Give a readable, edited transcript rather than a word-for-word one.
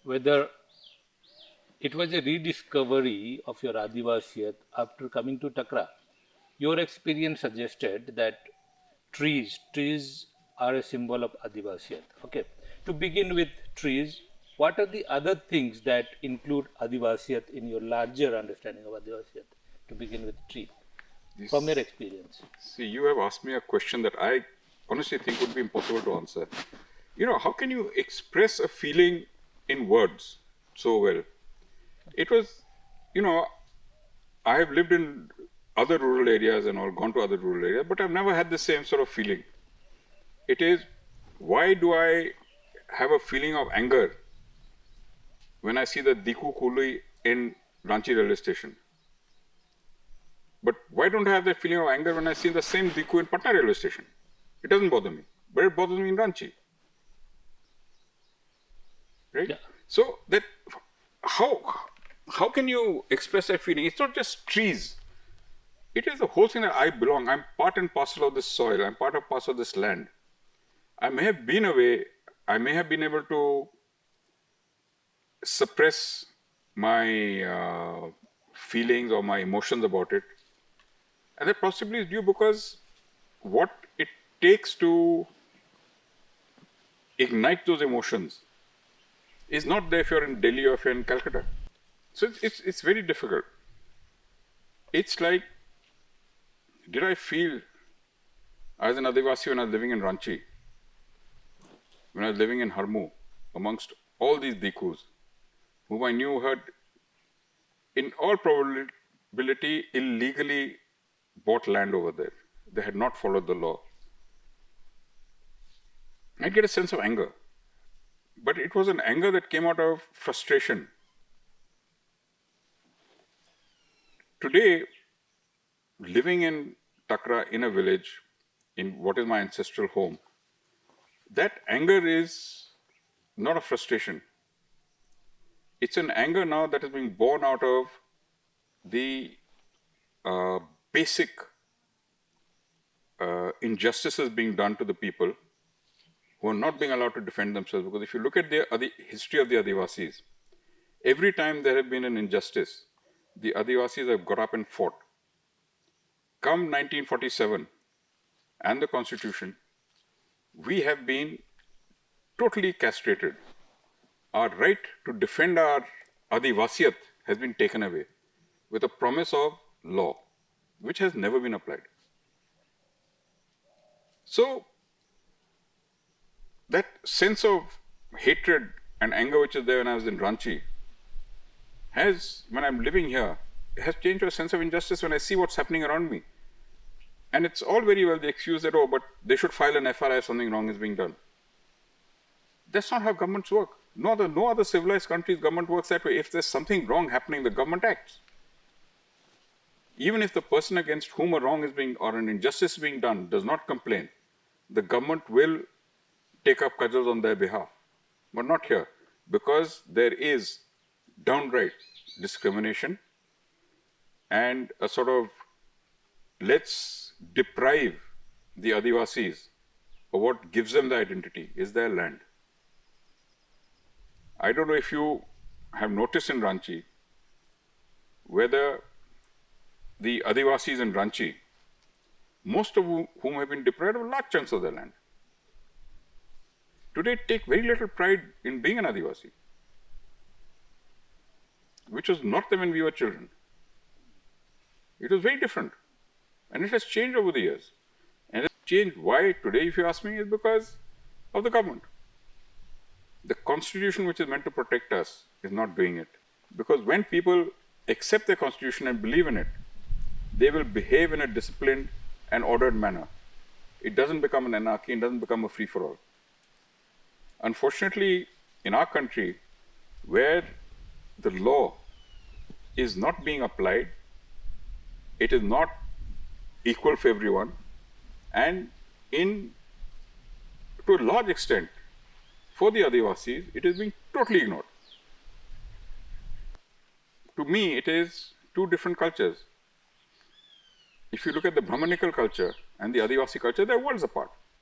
whether it was a rediscovery of your Adivasiyat after coming to Takra. Your experience suggested that trees are a symbol of Adivasiyat. Okay. To begin with trees, what are the other things that include Adivasiyat in your larger understanding of Adivasiyat? To begin with tree, from your experience. See, you have asked me a question that I honestly think would be impossible to answer. You know, how can you express a feeling in words so well? It was, you know, I have lived in other rural areas and all, gone to other rural areas, but I've never had the same sort of feeling. It is, why do I have a feeling of anger when I see the Diku Kuli in Ranchi railway station? But why don't I have that feeling of anger when I see the same Diku in Patna railway station? It doesn't bother me, but it bothers me in Ranchi. Right? Yeah. So that, how can you express that feeling? It's not just trees. It is the whole thing that I belong. I'm part and parcel of this soil. I'm part and parcel of this land. I may have been away. I may have been able to suppress my feelings or my emotions about it. And that possibly is due because what it takes to ignite those emotions is not there if you're in Delhi or if you're in Calcutta. So it's very difficult. It's like, did I feel as an Adivasi when I was living in Ranchi, when I was living in Harmu, amongst all these Dikus, whom I knew had, in all probability, illegally bought land over there. They had not followed the law. I get a sense of anger. But it was an anger that came out of frustration. Today, living in Takra, in a village, in what is my ancestral home, that anger is not a frustration. It's an anger now that is being born out of the basic injustices being done to the people who are not being allowed to defend themselves. Because if you look at the history of the Adivasis, every time there has been an injustice, the Adivasis have got up and fought. Come 1947 and the Constitution, we have been totally castrated. Our right to defend our Adivasiyat has been taken away with a promise of law, which has never been applied. So, that sense of hatred and anger which is there when I was in Ranchi has, when I'm living here, has changed to a sense of injustice when I see what's happening around me. And it's all very well the excuse that, oh, but they should file an FRI if something wrong is being done. That's not how governments work. No other civilized country's government works that way. If there's something wrong happening, the government acts. Even if the person against whom a wrong is being, or an injustice is being done, does not complain, the government will take up cudgels on their behalf. But not here, because there is downright discrimination and a sort of, let's deprive the Adivasis of what gives them the identity, is their land. I don't know if you have noticed in Ranchi whether the Adivasis in Ranchi, most of whom have been deprived of large chunks of their land, today take very little pride in being an Adivasi, which was not there when we were children. It was very different. And it has changed over the years. And it has changed. Why today, if you ask me, is because of the government. The Constitution, which is meant to protect us, is not doing it. Because when people accept the Constitution and believe in it, they will behave in a disciplined and ordered manner. It doesn't become an anarchy, it doesn't become a free-for-all. Unfortunately, in our country, where the law is not being applied, it is not equal for everyone, and to a large extent, for the Adivasis, it is being totally ignored. To me, it is two different cultures. If you look at the Brahmanical culture and the Adivasi culture, they are worlds apart.